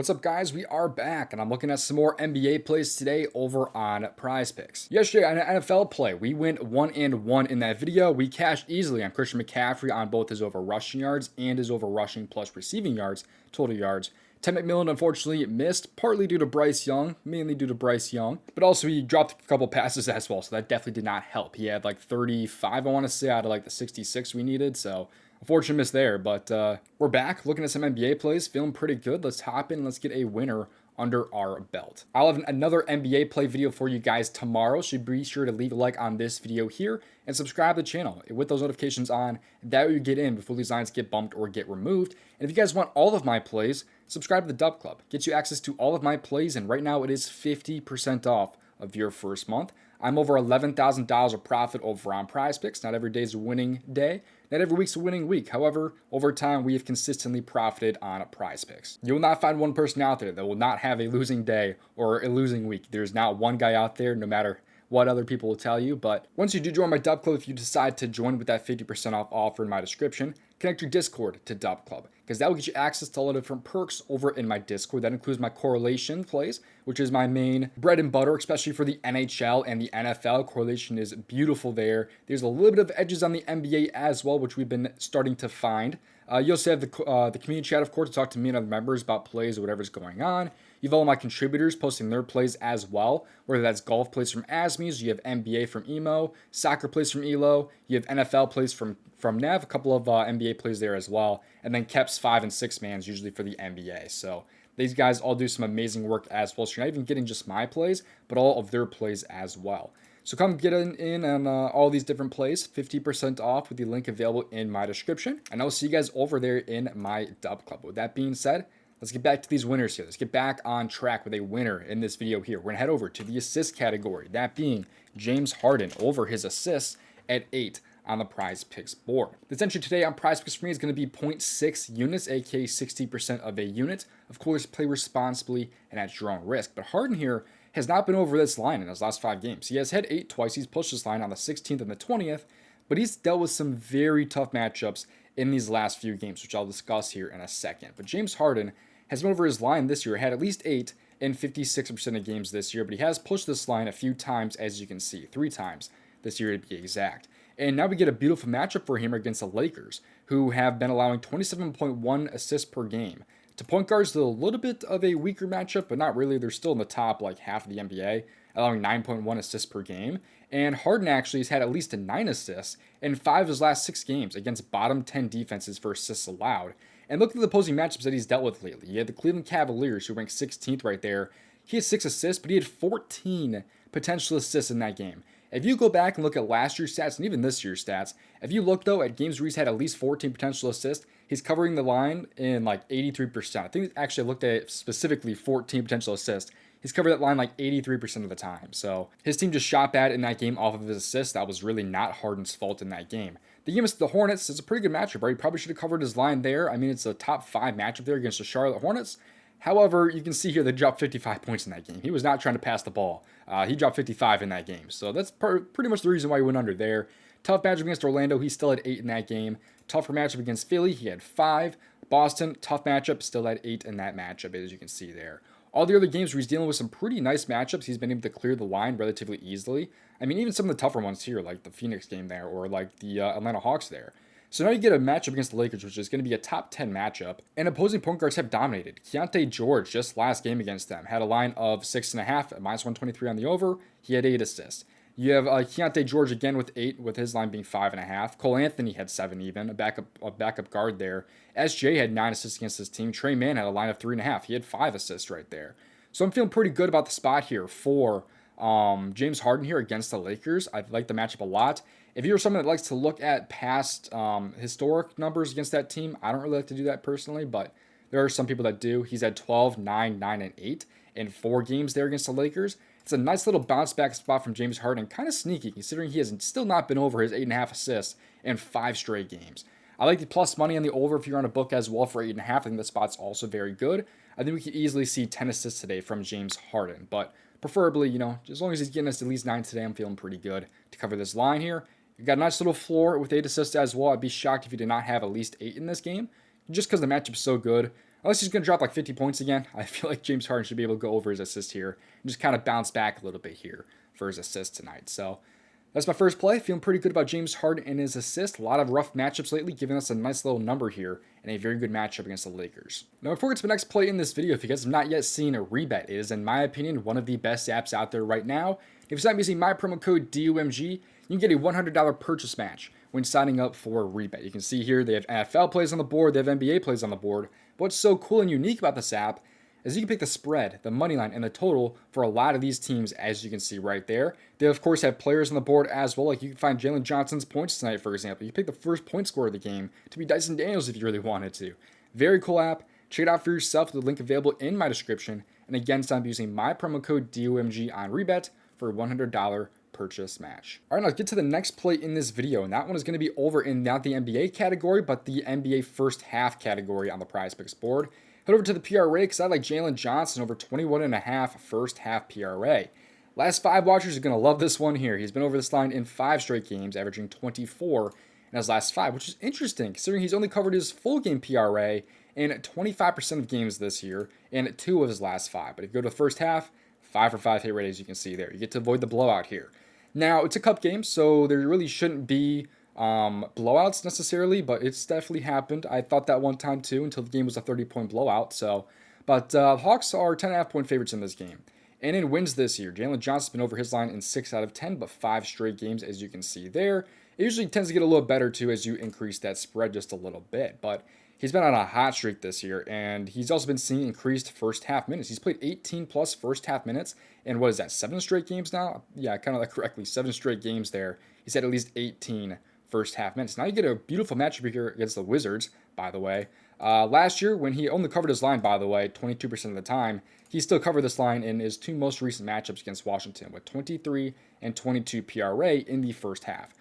What's up, guys? We are back, and I'm looking at some more NBA plays today over on PrizePicks. Yesterday on an NFL play, we went 1-1 in that video. We cashed easily on Christian McCaffrey on both his over rushing yards and his over rushing plus receiving yards, total yards. Ted McMillan unfortunately missed, partly due to Bryce Young, mainly due to Bryce Young, but also he dropped a couple passes as well, so that definitely did not help. He had like 35, I want to say, out of like the 66 we needed, so unfortunate miss there, but we're back looking at some NBA plays, feeling pretty good. Let's hop in, let's get a winner under our belt. I'll have another NBA play video for you guys tomorrow, so be sure to leave a like on this video here and subscribe to the channel with those notifications on. That way you get in before these lines get bumped or get removed. And if you guys want all of my plays, subscribe to the DubClub. Gets you access to all of my plays, and right now it is 50% off of your first month. I'm over $11,000 of profit over on PrizePicks. Not every day is a winning day. Not every week's a winning week. However, over time, we have consistently profited on PrizePicks. You will not find one person out there that will not have a losing day or a losing week. There's not one guy out there, no matter what other people will tell you. But once you do join my DubClub, if you decide to join with that 50% off offer in my description, connect your Discord to DubClub, because that will get you access to all the different perks over in my Discord. That includes my correlation plays, which is my main bread and butter, especially for the NHL and the NFL. Correlation is beautiful there. There's a little bit of edges on the NBA as well, which we've been starting to find. You also have the community chat, of course, to talk to me and other members about plays or whatever's going on. You have all my contributors posting their plays as well, whether that's golf plays from Asmies, you have NBA from Emo, soccer plays from Elo, you have NFL plays from Nev, a couple of NBA plays there as well, and then Kep's 5 and 6 mans usually for the NBA. So these guys all do some amazing work as well. So you're not even getting just my plays, but all of their plays as well. So come get in on all these different plays, 50% off with the link available in my description. And I'll see you guys over there in my DubClub. With that being said, let's get back to these winners here. Let's get back on track with a winner in this video here. We're going to head over to the assist category, that being James Harden over his assists at 8 on the PrizePicks board. The entry today on PrizePicks for me is going to be 0.6 units, aka 60% of a unit. Of course, play responsibly and at your own risk. But Harden here has not been over this line in his last 5 games. He has had 8 twice. He's pushed this line on the 16th and the 20th, but he's dealt with some very tough matchups in these last few games, which I'll discuss here in a second. But James Harden has been over his line this year, had at least 8 in 56% of games this year, but he has pushed this line a few times, as you can see, 3 times this year to be exact. And now we get a beautiful matchup for him against the Lakers, who have been allowing 27.1 assists per game. To point guards, they're a little bit of a weaker matchup, but not really. They're still in the top like half of the NBA, allowing 9.1 assists per game. And Harden actually has had at least 9 assists in 5 of his last 6 games against bottom 10 defenses for assists allowed. And look at the opposing matchups that he's dealt with lately. He had the Cleveland Cavaliers, who ranked 16th right there. He had 6 assists, but he had 14 potential assists in that game. If you go back and look at last year's stats and even this year's stats, if you look, though, at games where he's had at least 14 potential assists, he's covering the line in like 83%. I think actually I looked at it specifically 14 potential assists. He's covered that line like 83% of the time. So his team just shot bad in that game off of his assists. That was really not Harden's fault in that game. The game against the Hornets is a pretty good matchup, right? He probably should have covered his line there. I mean, it's a top 5 matchup there against the Charlotte Hornets. However, you can see here they dropped 55 points in that game. He was not trying to pass the ball. He dropped 55 in that game. So that's pretty much the reason why he went under there. Tough matchup against Orlando. He still had 8 in that game. Tougher matchup against Philly. He had 5. Boston, tough matchup. Still had 8 in that matchup, as you can see there. All the other games where he's dealing with some pretty nice matchups, he's been able to clear the line relatively easily. I mean, even some of the tougher ones here, like the Phoenix game there, or like the Atlanta Hawks there. So now you get a matchup against the Lakers, which is going to be a top 10 matchup. And opposing point guards have dominated. Keontae George, just last game against them, had a line of 6.5 at minus 123 on the over. He had 8 assists. You have Keontae George again with 8, with his line being 5.5. Cole Anthony had 7 even, a backup guard there. SJ had 9 assists against his team. Trey Mann had a line of 3.5. He had 5 assists right there. So I'm feeling pretty good about the spot here for James Harden here against the Lakers. I like the matchup a lot. If you're someone that likes to look at past historic numbers against that team, I don't really like to do that personally, but there are some people that do. He's had 12, 9, 9, and 8 in 4 games there against the Lakers. It's a nice little bounce back spot from James Harden, kind of sneaky considering he has still not been over his 8.5 assists in 5 straight games. I like the plus money on the over if you're on a book as well for 8.5. I think the spot's also very good. I think we could easily see 10 assists today from James Harden, but preferably, as long as he's getting us at least 9 today, I'm feeling pretty good to cover this line here. You've got a nice little floor with 8 assists as well. I'd be shocked if you did not have at least 8 in this game, just because the matchup's so good. Unless he's going to drop like 50 points again, I feel like James Harden should be able to go over his assist here and just kind of bounce back a little bit here for his assist tonight. So that's my first play. Feeling pretty good about James Harden and his assist. A lot of rough matchups lately, giving us a nice little number here and a very good matchup against the Lakers. Now, before we get to the next play in this video, if you guys have not yet seen Rebet, it is, in my opinion, one of the best apps out there right now. If you sign up using my promo code DOMG, you can get a $100 purchase match when signing up for Rebet. You can see here they have NFL plays on the board, they have NBA plays on the board. But what's so cool and unique about this app is you can pick the spread, the money line, and the total for a lot of these teams, as you can see right there. They, of course, have players on the board as well. Like you can find Jaylen Johnson's points tonight, for example. You pick the first point scorer of the game to be Dyson Daniels if you really wanted to. Very cool app. Check it out for yourself. The link available in my description. And again, sign up using my promo code DOMG on Rebet for a $100 purchase match. All right, now let's get to the next play in this video, and that one is going to be over in not the NBA category, but the NBA first half category on the PrizePicks board. Head over to the PRA because I like Jaylen Johnson over 21.5 first half PRA. Last 5 watchers are going to love this one here. He's been over this line in 5 straight games, averaging 24 in his last 5, which is interesting considering he's only covered his full game PRA in 25% of games this year and 2 of his last 5. But if you go to the first half, 5 for 5 hit rate, as you can see there. You get to avoid the blowout here. Now, it's a cup game, so there really shouldn't be blowouts necessarily, but it's definitely happened. I thought that one time too until the game was a 30-point blowout. But Hawks are 10.5-point favorites in this game. And in wins this year, Jaylen Johnson's been over his line in 6 out of 10, but 5 straight games, as you can see there. It usually tends to get a little better too as you increase that spread just a little bit, but he's been on a hot streak this year, and he's also been seeing increased first half minutes. He's played 18 plus first half minutes, and what is that, 7 straight games now? Yeah, kind of like correctly, 7 straight games there. He's had at least 18 first half minutes. Now you get a beautiful matchup here against the Wizards, by the way. Last year, when he only covered his line, by the way, 22% of the time, he still covered this line in his 2 most recent matchups against Washington with 23 and 22 PRA in the first half.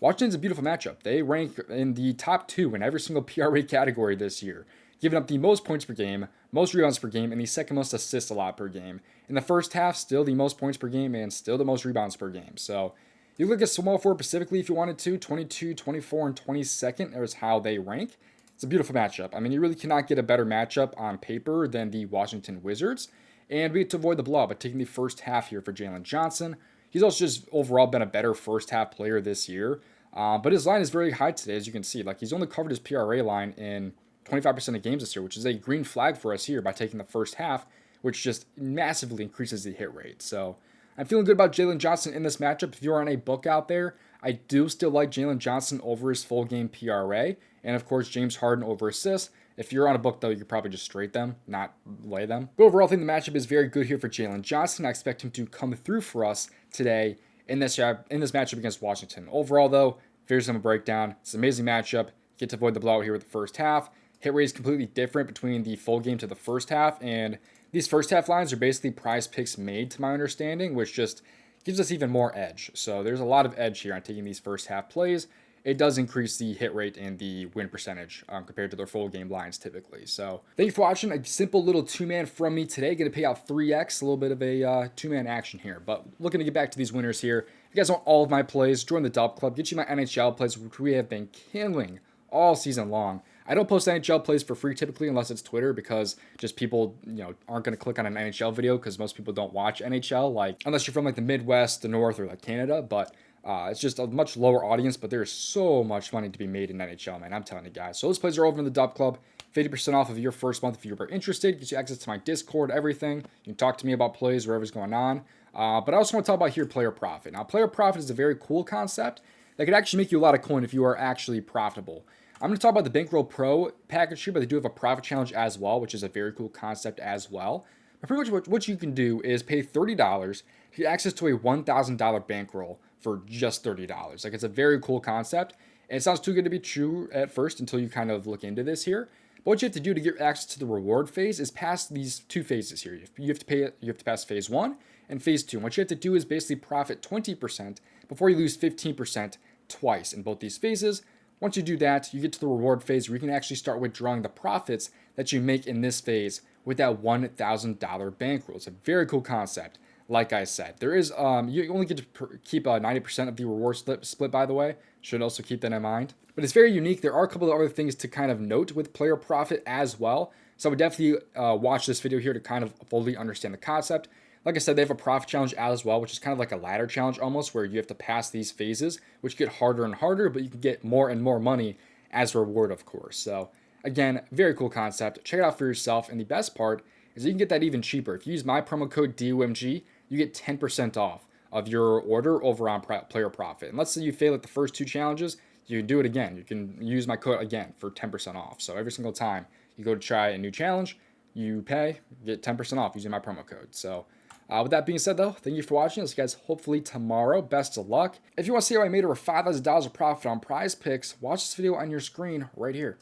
Washington's a beautiful matchup. They rank in the top 2 in every single PRA category this year, giving up the most points per game, most rebounds per game, and the second most assists allowed per game. In the first half, still the most points per game and still the most rebounds per game. So you look at small forward specifically if you wanted to, 22, 24, and 22nd is how they rank. It's a beautiful matchup. I mean, you really cannot get a better matchup on paper than the Washington Wizards. And we get to avoid the blowout by taking the first half here for Jaylen Johnson. He's also just overall been a better first half player this year. But his line is very high today, as you can see. Like, he's only covered his PRA line in 25% of games this year, which is a green flag for us here by taking the first half, which just massively increases the hit rate. So I'm feeling good about Jaylen Johnson in this matchup. If you're on a book out there, I do still like Jaylen Johnson over his full game PRA, and of course James Harden over assists. If you're on a book, though, you could probably just straight them, not lay them. But overall, I think the matchup is very good here for Jaylen Johnson. I expect him to come through for us today in this matchup against Washington. Overall, though, here's some breakdown. It's an amazing matchup. You get to avoid the blowout here with the first half. Hit rate is completely different between the full game to the first half, and these first half lines are basically PrizePicks made, to my understanding, which just gives us even more edge. So there's a lot of edge here on taking these first half plays. It does increase the hit rate and the win percentage compared to their full game lines typically. So thank you for watching. A simple little 2-man from me today. Going to pay out 3x, a little bit of a 2-man action here. But looking to get back to these winners here. If you guys want all of my plays, join the DubClub. Get you my NHL plays, which we have been killing all season long. I don't post NHL plays for free typically unless it's Twitter, because just people, aren't going to click on an NHL video because most people don't watch NHL, like unless you're from like the Midwest, the North, or like Canada. But it's just a much lower audience, but there's so much money to be made in NHL, man. I'm telling you guys. So those plays are over in the DubClub. 50% off of your first month if you're interested. Gets you access to my Discord, everything. You can talk to me about plays, whatever's going on. But I also want to talk about here player profit. Now, player profit is a very cool concept that could actually make you a lot of coin if you are actually profitable. I'm going to talk about the Bankroll Pro package here, but they do have a profit challenge as well, which is a very cool concept as well. But pretty much what you can do is pay $30 to get access to a $1,000 bankroll for just $30. Like, it's a very cool concept, and it sounds too good to be true at first until you kind of look into this here. But what you have to do to get access to the reward phase is pass these 2 phases here. You have to pass phase 1 and phase 2. And what you have to do is basically profit 20% before you lose 15% twice in both these phases. Once you do that, you get to the reward phase where you can actually start withdrawing the profits that you make in this phase with that $1,000 bankroll. It's a very cool concept. Like I said, there is you only get to keep 90% of the reward split, by the way. Should also keep that in mind. But it's very unique. There are a couple of other things to kind of note with player profit as well. So I would definitely watch this video here to kind of fully understand the concept. Like I said, they have a profit challenge out as well, which is kind of like a ladder challenge almost, where you have to pass these phases, which get harder and harder, but you can get more and more money as a reward, of course. So again, very cool concept. Check it out for yourself. And the best part is you can get that even cheaper. If you use my promo code DOMG, you get 10% off of your order over on Player Profit. And let's say you fail at the first 2 challenges, you can do it again. You can use my code again for 10% off. So every single time you go to try a new challenge, you pay, get 10% off using my promo code. So with that being said, though, thank you for watching. I'll see you guys hopefully tomorrow. Best of luck. If you want to see how I made over $5,000 of profit on PrizePicks, watch this video on your screen right here.